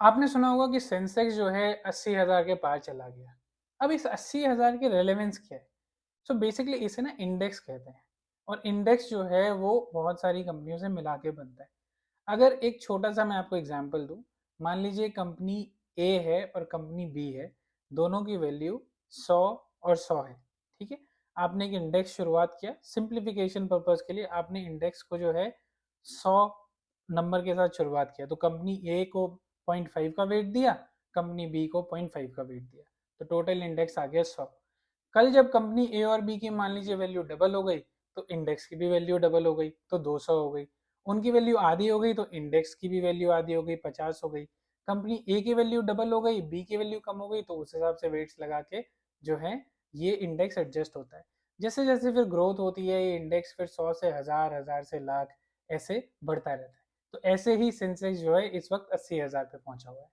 आपने सुना होगा कि सेंसेक्स जो है 80,000 के पार चला गया। अब इस 80,000 की रेलेवेंस क्या है? सो बेसिकली इसे ना इंडेक्स कहते हैं। और इंडेक्स जो है वो बहुत सारी कंपनियों से मिला के बनता है। अगर एक छोटा सा मैं आपको एग्जांपल दूं, मान लीजिए कंपनी ए है और कंपनी बी है, दोनों की वैल्यू 100 और 100 है। ठीक है, आपने एक इंडेक्स शुरुआत किया, सिंप्लीफिकेशन पर्पज के लिए आपने इंडेक्स को जो है 100 नंबर के साथ शुरुआत किया, तो कंपनी ए को 0.5 का वेट दिया, कंपनी बी को 0.5 का वेट दिया, तो टोटल इंडेक्स आ गया 100। कल जब कंपनी ए और बी की मान लीजिए वैल्यू डबल हो गई, तो इंडेक्स की भी वैल्यू डबल हो गई, तो 200 हो गई। उनकी वैल्यू आधी हो गई तो इंडेक्स की भी वैल्यू आधी हो गई, 50 हो गई। कंपनी ए की वैल्यू डबल हो गई, बी की वैल्यू कम हो गई, तो उस हिसाब से वेट्स लगा के जो है ये इंडेक्स एडजस्ट होता है। जैसे जैसे फिर ग्रोथ होती है ये इंडेक्स फिर 100 से 1000, 1000 से लाख, ऐसे बढ़ता रहता है। तो ऐसे ही सेंसेक्स जो है इस वक्त 80,000 पे पहुंचा हुआ है।